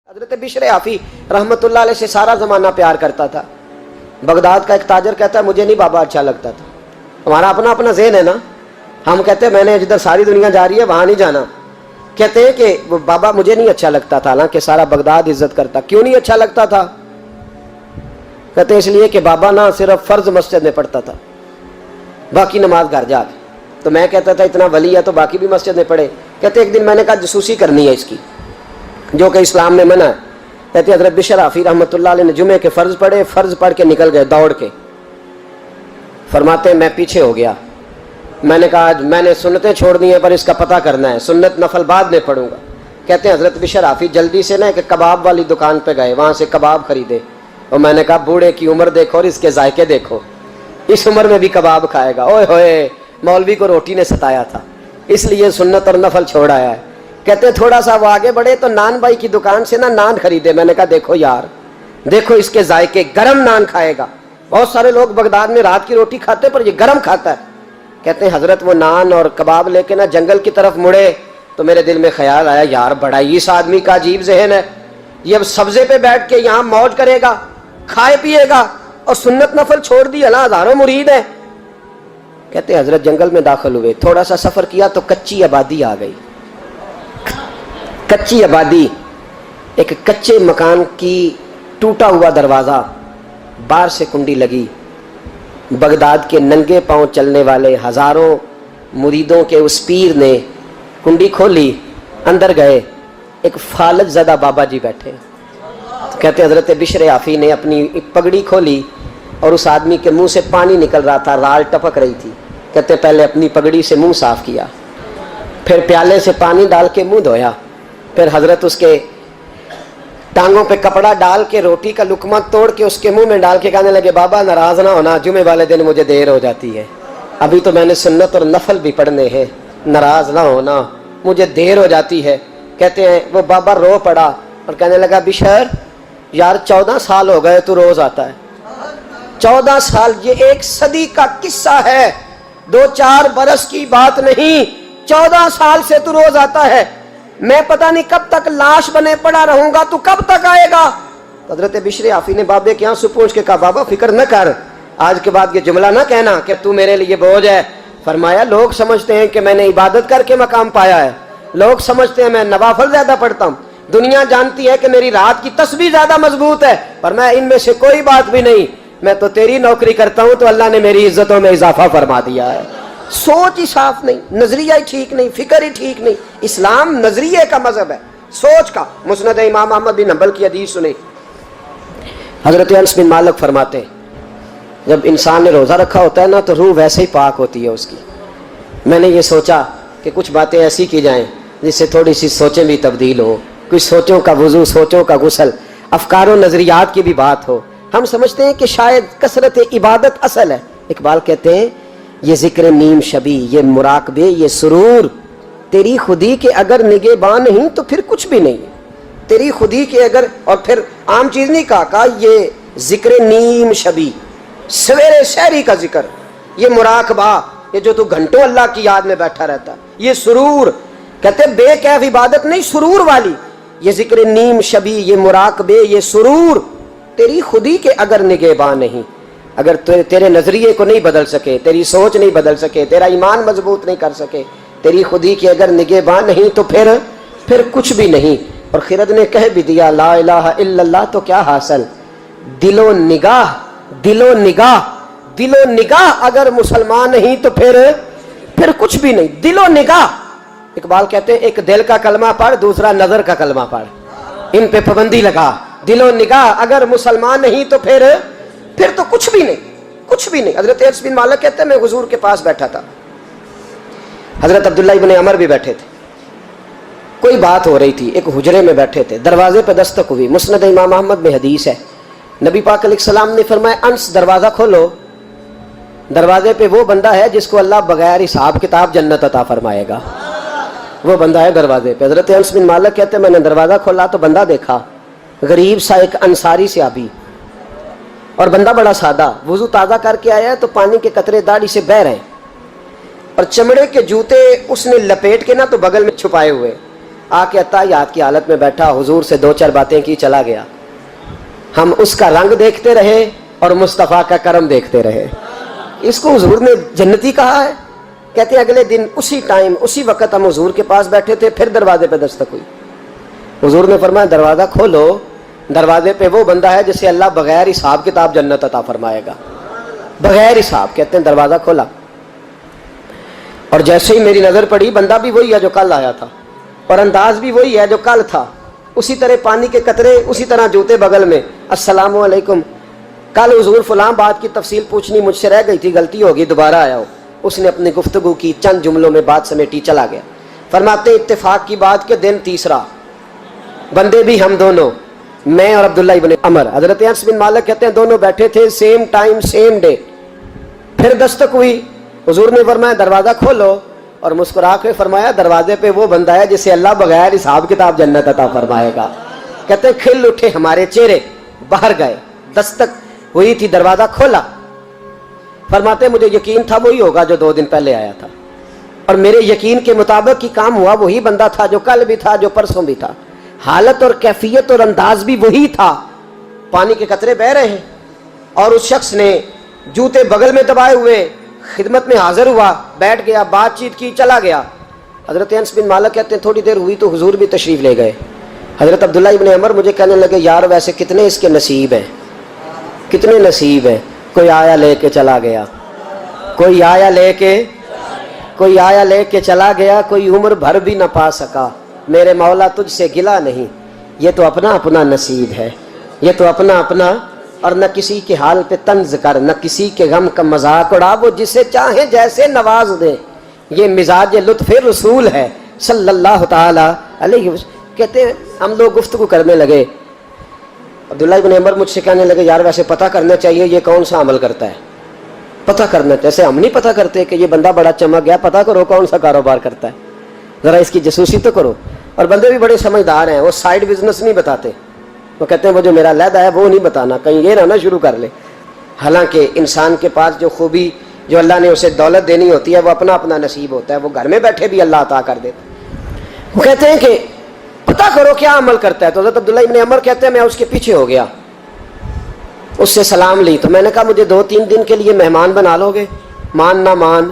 حضرت بشر آفی رحمۃ اللہ علیہ سے سارا زمانہ پیار کرتا تھا۔ بغداد کا ایک تاجر کہتا ہے مجھے نہیں بابا اچھا لگتا تھا۔ ہمارا اپنا اپنا ذہن ہے نا، ہم کہتے ہیں میں نے جدھر ساری دنیا جا رہی ہے وہاں نہیں جانا، کہتے ہیں کہ بابا مجھے نہیں اچھا لگتا تھا، حالانکہ سارا بغداد عزت کرتا۔ کیوں نہیں اچھا لگتا تھا؟ کہتے ہیں اس لیے کہ بابا نہ صرف فرض مسجد میں پڑھتا تھا، باقی نماز گھر جا کے۔ تو میں کہتا تھا اتنا ولی ہے تو باقی بھی مسجد میں پڑھے۔ کہتے ایک دن میں نے کہا جسوسی کرنی ہے اس کی، جو کہ اسلام میں منع ہے۔ کہتے حضرت بشر آفی رحمۃ اللہ علیہ نے جمعے کے فرض پڑھے، فرض پڑھ کے نکل گئے دوڑ کے۔ فرماتے ہیں میں پیچھے ہو گیا، میں نے کہا میں نے سنتیں چھوڑ دی ہیں پر اس کا پتہ کرنا ہے، سنت نفل بعد میں پڑھوں گا۔ کہتے ہیں حضرت بشر آفی جلدی سے نا ایک کباب والی دکان پہ گئے، وہاں سے کباب خریدے، اور میں نے کہا بوڑھے کی عمر دیکھو اور اس کے ذائقے دیکھو، اس عمر میں بھی کباب کھائے گا۔ اوئے ہوئے، مولوی کو روٹی نے ستایا تھا اس لیے سنت اور نفل چھوڑ آیا ہے۔ کہتے تھوڑا سا وہ آگے بڑھے تو نان بھائی کی دکان سے نا نان خریدے۔ میں نے کہا دیکھو یار، دیکھو اس کے ذائقے، گرم نان کھائے گا۔ بہت سارے لوگ بغداد میں رات کی روٹی کھاتے پر یہ گرم کھاتا ہے۔ کہتے ہیں حضرت وہ نان اور کباب لے کے نا جنگل کی طرف مڑے تو میرے دل میں خیال آیا یار بڑا ہی اس آدمی کا عجیب ذہن ہے، یہ اب سبزے پہ بیٹھ کے یہاں موج کرے گا، کھائے پیے گا، اور سنت نفل چھوڑ دی، اللہ ہزاروں مرید ہیں۔ کہتے ہیں حضرت جنگل میں داخل ہوئے، تھوڑا سا سفر کیا تو کچی آبادی آ گئی۔ کچی آبادی، ایک کچے مکان کی ٹوٹا ہوا دروازہ، باہر سے کنڈی لگی۔ بغداد کے ننگے پاؤں چلنے والے ہزاروں مریدوں کے اس پیر نے کنڈی کھولی، اندر گئے، ایک فالج زدہ بابا جی بیٹھے۔ کہتے حضرت بشر آفی نے اپنی پگڑی کھولی اور اس آدمی کے منہ سے پانی نکل رہا تھا، رال ٹپک رہی تھی۔ کہتے پہلے اپنی پگڑی سے منہ صاف کیا، پھر پیالے سے پانی ڈال کے منہ دھویا، پھر حضرت اس کے ٹانگوں پہ کپڑا ڈال کے روٹی کا لقمہ توڑ کے اس کے منہ میں ڈال کے کہنے لگے بابا ناراض نہ ہونا، جمعے والے دن مجھے دیر ہو جاتی ہے، ابھی تو میں نے سنت اور نفل بھی پڑھنے ہیں، ناراض نہ ہونا مجھے دیر ہو جاتی ہے۔ کہتے ہیں وہ بابا رو پڑا اور کہنے لگا بشر یار 14 سال ہو گئے تو روز آتا ہے، 14 سال، یہ ایک صدی کا قصہ ہے، 2-4 برس کی بات نہیں، 14 سال سے تو روز آتا ہے، میں پتہ نہیں کب تک لاش بنے پڑا رہوں گا، تو کب تک آئے گا؟ حضرت بشر آفی نے بابے کے یہاں سے پوچھ کے کہا بابا فکر نہ کر، آج کے بعد یہ جملہ نہ کہنا کہ تو میرے لیے بوجھ ہے۔ فرمایا لوگ سمجھتے ہیں کہ میں نے عبادت کر کے مقام پایا ہے، لوگ سمجھتے ہیں میں نوافل زیادہ پڑھتا ہوں، دنیا جانتی ہے کہ میری رات کی تسبیح زیادہ مضبوط ہے، پر میں ان میں سے کوئی بات بھی نہیں، میں تو تیری نوکری کرتا ہوں تو اللہ نے میری عزتوں میں اضافہ فرما دیا ہے۔ سوچ ہی صاف نہیں، نظریہ ہی ٹھیک نہیں، فکر ہی ٹھیک نہیں۔ اسلام نظریے کا مذہب ہے، سوچ کا۔ مسند امام احمد بن حنبل کی حدیث سنیں، حضرت انس بن مالک فرماتے ہیں جب انسان نے روزہ رکھا ہوتا ہے نا تو روح ویسے ہی پاک ہوتی ہے اس کی۔ میں نے یہ سوچا کہ کچھ باتیں ایسی کی جائیں جس سے تھوڑی سی سوچیں بھی تبدیل ہو، کچھ سوچوں کا وضو، سوچوں کا غسل، افکار و نظریات کی بھی بات ہو۔ ہم سمجھتے ہیں کہ شاید کثرت عبادت اصل ہے۔ اقبال کہتے ہیں یہ ذکر نیم شبی، یہ مراقبے، یہ سرور، تیری خودی کے اگر نگہباں نہیں تو پھر کچھ بھی نہیں ہے، تیری خودی کے اگر، اور پھر عام چیز نہیں کہا یہ ذکر نیم شبی، سویرے شہری کا ذکر، یہ مراقبہ، یہ جو تو گھنٹوں اللہ کی یاد میں بیٹھا رہتا، یہ سرور، کہتے بے کیف عبادت نہیں، سرور والی، یہ ذکر نیم شبی، یہ مراقبے، یہ سرور، تیری خودی کے اگر نگہباں نہیں، اگر تیرے نظریے کو نہیں بدل سکے، تیری سوچ نہیں بدل سکے، تیرا ایمان مضبوط نہیں کر سکے، تیری خودی کے اگر نگہباں نہیں تو پھر کچھ بھی نہیں۔ اور خرد نے کہہ بھی دیا لا الہ الا اللہ تو کیا حاصل، دل و نگاہ، دل و نگاہ، دل و نگاہ اگر مسلمان نہیں تو پھر کچھ بھی نہیں، دل و نگاہ۔ اقبال کہتے ہیں ایک دل کا کلمہ پڑھ، دوسرا نظر کا کلمہ پڑھ، ان پہ پابندی لگا۔ دل و نگاہ اگر مسلمان نہیں تو پھر تو کچھ بھی نہیں، کچھ بھی نہیں۔ حضرت انس بن مالک کہتے ہیں میں حضور کے پاس بیٹھا تھا، حضرت عبداللہ ابن عمر بھی بیٹھے تھے، کوئی بات ہو رہی تھی، ایک حجرے میں بیٹھے تھے، دروازے پہ دستک ہوئی، مسند امام احمد میں حدیث ہے، نبی پاک علیہ السلام نے فرمایا انس دروازہ کھولو، دروازے پہ وہ بندہ ہے جس کو اللہ بغیر حساب کتاب جنت عطا فرمائے گا، وہ بندہ ہے دروازے پہ۔ حضرت انس بن مالک کہتے ہیں میں نے دروازہ کھولا تو بندہ دیکھا، غریب سا ایک انصاری صحابی، اور بندہ بڑا سادہ، وضو تازہ کر کے آیا ہے تو پانی کے قطرے داڑھی سے بہہ رہے ہیں، اور چمڑے کے جوتے اس نے لپیٹ کے نا تو بغل میں چھپائے ہوئے، آ کے اتحیات کی حالت میں بیٹھا, حضور سے 2-4 باتیں کی, چلا گیا. ہم اس کا رنگ دیکھتے رہے اور مصطفیٰ کا کرم دیکھتے رہے. اس کو حضور نے جنتی کہا ہے. کہتے ہیں اگلے دن اسی ٹائم اسی وقت ہم حضور کے پاس بیٹھے تھے, پھر دروازے پہ دستک ہوئی. حضور نے فرمایا دروازہ کھولو, دروازے پہ وہ بندہ ہے جسے اللہ بغیر حساب کتاب جنت عطا فرمائے گا, بغیر حساب. کہتے ہیں دروازہ کھولا اور جیسے ہی میری نظر پڑی, بندہ بھی وہی ہے جو کل آیا تھا اور انداز بھی وہی ہے جو کل تھا, اسی طرح پانی کے قطرے, اسی طرح جوتے بغل میں, السلام علیکم. کل حضور فلاں بات کی تفصیل پوچھنی مجھ سے رہ گئی تھی, غلطی ہوگی, دوبارہ آیا ہو. اس نے اپنی گفتگو کی, چند جملوں میں بات سمیٹی, چلا گیا. فرماتے اتفاق کی بات کہ دن تیسرا, بندے بھی ہم دونوں, میں اور عبداللہ ابن عمر. حضرت انس بن مالک کہتے ہیں دونوں بیٹھے تھے, سیم ٹائم سیم ڈے. پھر دستک ہوئی, حضور نے فرمایا دروازہ کھولو, اور مسکرا کے فرمایا دروازے پہ وہ بندہ ہے جسے اللہ بغیر حساب کتاب جنت عطا فرمائے گا. کہتے ہیں کھل اٹھے ہمارے چہرے, باہر گئے, دستک ہوئی تھی, دروازہ کھولا. فرماتے مجھے یقین تھا وہی ہوگا جو 2 دن پہلے آیا تھا, اور میرے یقین کے مطابق ہی کام ہوا. وہی بندہ تھا جو کل بھی تھا, جو پرسوں بھی تھا. حالت اور کیفیت اور انداز بھی وہی تھا. پانی کے قطرے بہ رہے ہیں اور اس شخص نے جوتے بغل میں دبائے ہوئے خدمت میں حاضر ہوا, بیٹھ گیا, بات چیت کی, چلا گیا. حضرت انس بن مالک کہتے ہیں تھوڑی دیر ہوئی تو حضور بھی تشریف لے گئے. حضرت عبداللہ ابن عمر مجھے کہنے لگے یار ویسے کتنے اس کے نصیب ہیں, کتنے نصیب ہیں. کوئی آیا لے کے چلا گیا, کوئی آیا لے کے, کوئی آیا لے کے چلا گیا, کوئی عمر بھر بھی نہ پا سکا. میرے مولا تجھ سے گلا نہیں, یہ تو اپنا اپنا نصیب ہے, یہ تو اپنا اپنا. اور نہ کسی کے حال پہ طنز کر, نہ کسی کے غم کا مذاق اڑا, وہ جسے چاہے جیسے نواز دے. یہ مزاج لطف رسول ہے صلی اللہ تعالی علیہ وسلم. کہتے ہیں ہم لوگ گفتگو کرنے لگے. عبداللہ ابن عمر مجھ سے کہنے لگے یار ویسے پتہ کرنا چاہیے یہ کون سا عمل کرتا ہے, پتہ کرنا. جیسے ہم نہیں پتہ کرتے کہ یہ بندہ بڑا چمک گیا, پتہ کرو کون سا کاروبار کرتا ہے, ذرا اس کی جاسوسی تو کرو. اور بندے بھی بڑے سمجھدار ہیں, وہ سائیڈ بزنس نہیں بتاتے. وہ کہتے ہیں وہ جو میرا علیحدہ ہے وہ نہیں بتانا, کہیں یہ نہ شروع کر لے. حالانکہ انسان کے پاس جو خوبی جو اللہ نے اسے دولت دینی ہوتی ہے وہ اپنا اپنا نصیب ہوتا ہے, وہ گھر میں بیٹھے بھی اللہ عطا کر دیتا. وہ کہتے ہیں کہ پتہ کرو کیا عمل کرتا ہے. تو حضرت عبداللہ ابن عمر کہتے ہیں میں اس کے پیچھے ہو گیا, اس سے سلام لی. تو میں نے کہا مجھے 2-3 دن کے لیے مہمان بنا لو گے, مان نہ مان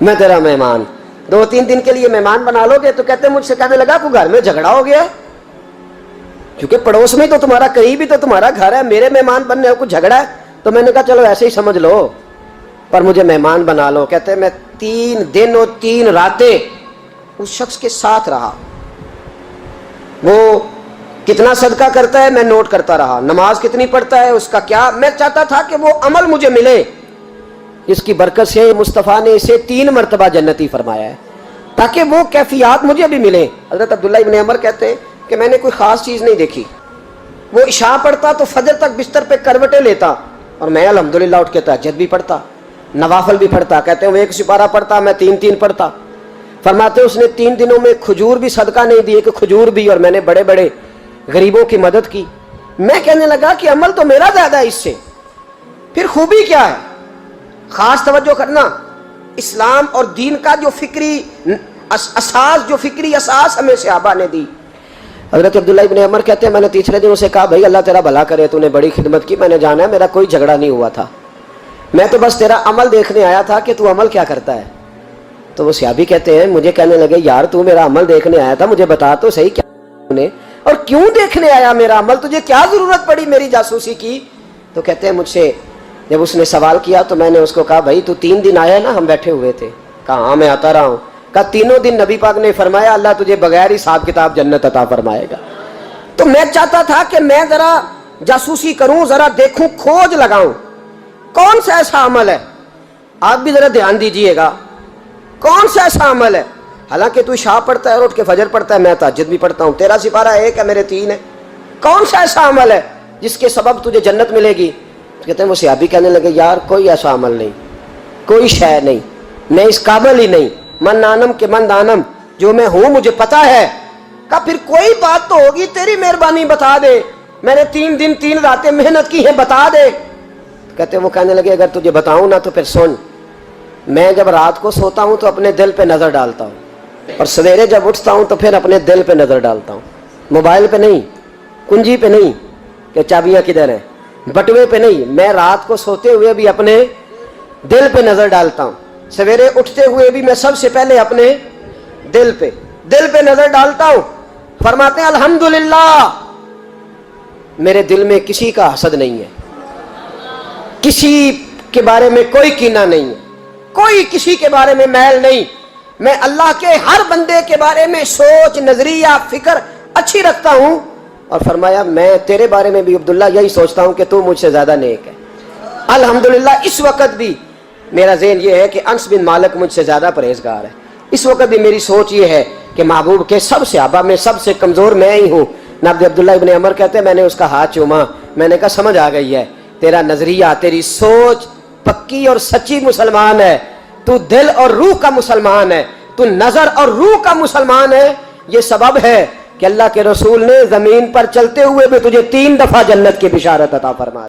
میں تیرا مہمان, 2-3 دن کے لیے مہمان بنا لو گے. تو کہتے ہیں مجھ سے کہنے لگا کوئی گھر میں جھگڑا ہو گیا, کیونکہ پڑوس میں تو تمہارا قریب ہی تو تمہارا گھر ہے, میرے مہمان بننے کو جھگڑا ہے. تو میں نے کہا چلو ایسے ہی سمجھ لو, پر مجھے مہمان بنا لو. کہتے ہیں میں 3 دن اور 3 راتیں اس شخص کے ساتھ رہا. وہ کتنا صدقہ کرتا ہے میں نوٹ کرتا رہا, نماز کتنی پڑھتا ہے اس کا کیا. میں چاہتا تھا کہ وہ عمل مجھے ملے جس کی برکت سے مصطفیٰ نے اسے 3 مرتبہ جنتی فرمایا ہے, تاکہ وہ کیفیات مجھے بھی ملیں. حضرت عبداللہ ابن عمر کہتے ہیں کہ میں نے کوئی خاص چیز نہیں دیکھی. وہ عشاء پڑھتا تو فجر تک بستر پہ کروٹیں لیتا, اور میں الحمدللہ اٹھ کے تہجد بھی پڑھتا, نوافل بھی پڑھتا. کہتے ہیں وہ 1 سپارہ پڑھتا, میں 3 پڑھتا. فرماتے اس نے 3 دنوں میں کھجور بھی صدقہ نہیں دی, کہ کھجور بھی, اور میں نے بڑے بڑے غریبوں کی مدد کی. میں کہنے لگا کہ عمل تو میرا زیادہ ہے اس سے, پھر خوبی کیا ہے. خاص توجہ کرنا, اسلام اور دین کا جو فکری اساس, جو فکری اساس ہمیں صحابہ نے دی. حضرت عبداللہ ابن عمر کہتے ہیں میں نے تیسرے دن اسے کہا بھائی اللہ تیرا بھلا کرے, تو نے بڑی خدمت کی, میں نے جانا ہے, میرا کوئی جھگڑا نہیں ہوا تھا, میں تو بس تیرا عمل دیکھنے آیا تھا کہ تو عمل کیا کرتا ہے. تو وہ صحابی کہتے ہیں مجھے کہنے لگے یار تو میرا عمل دیکھنے آیا تھا, مجھے بتا تو صحیح کیا نے, اور کیوں دیکھنے آیا میرا عمل, تجھے کیا ضرورت پڑی میری جاسوسی کی. تو کہتے ہیں مجھ سے جب اس نے سوال کیا تو میں نے اس کو کہا بھائی تو 3 دن آیا نا, ہم بیٹھے ہوئے تھے. کہا ہاں میں آتا رہا ہوں. کہا 3 دن نبی پاک نے فرمایا اللہ تجھے بغیر حساب کتاب جنت عطا فرمائے گا. تو میں چاہتا تھا کہ میں ذرا جاسوسی کروں, ذرا دیکھوں, کھوج لگاؤں کون سا ایسا عمل ہے. آپ بھی ذرا دھیان دیجئے گا کون سا ایسا عمل ہے. حالانکہ تو عشاء پڑھتا ہے اور اٹھ کے فجر پڑھتا ہے, میں تہجد بھی پڑھتا ہوں, تیرا سپارہ 1 ہے میرے 3 ہے. کون سا ایسا عمل ہے جس کے سبب تجھے جنت ملے گی. کہتے ہیں وہ صحابی کہنے لگے یار کوئی ایسا عمل نہیں, کوئی شے نہیں, میں اس قابل ہی نہیں, من نانم کے من دانم, جو میں ہوں مجھے پتا ہے. کہا پھر کوئی بات تو ہوگی, تیری مہربانی بتا دے, میں نے 3 دن 3 راتیں محنت کی ہے, بتا دے. کہتے ہیں وہ کہنے لگے اگر تجھے بتاؤں نا تو پھر سن, میں جب رات کو سوتا ہوں تو اپنے دل پہ نظر ڈالتا ہوں, اور سویرے جب اٹھتا ہوں تو پھر اپنے دل پہ نظر ڈالتا ہوں، موبائل پہ نہیں، کنجی پہ نہیں کہ چابیاں کدھر ہیں، بٹوے پہ نہیں، میں رات کو سوتے ہوئے بھی اپنے دل پہ نظر ڈالتا ہوں، سویرے اٹھتے ہوئے بھی میں سب سے پہلے اپنے دل پہ نظر ڈالتا ہوں۔ فرماتے ہیں الحمدللہ میرے دل میں کسی کا حسد نہیں ہے، کسی کے بارے میں کوئی کینہ نہیں ہے، کوئی کسی کے بارے میں میل نہیں، میں اللہ کے ہر بندے کے بارے میں سوچ، نظریہ، فکر اچھی رکھتا ہوں۔ اور فرمایا میں تیرے بارے میں بھی عبداللہ یہی سوچتا ہوں کہ تو مجھ سے زیادہ نیک ہے۔ الحمدللہ اس وقت بھی میرا ذہن یہ ہے کہ انس بن مالک مجھ سے زیادہ پرہیزگار ہے، اس وقت بھی میری سوچ یہ ہے کہ محبوب کے سب صحابہ میں سب سے کمزور میں ہی ہوں۔ نابد عبداللہ ابن عمر کہتے ہیں میں نے اس کا ہاتھ چوما، میں نے کہا سمجھ آ گئی ہے، تیرا نظریہ، تیری سوچ پکی اور سچی مسلمان ہے، تو دل اور روح کا مسلمان ہے، تو نظر اور روح کا مسلمان ہے۔ یہ سبب ہے کہ اللہ کے رسول نے زمین پر چلتے ہوئے بھی تجھے 3 دفعہ جنت کی بشارت عطا فرما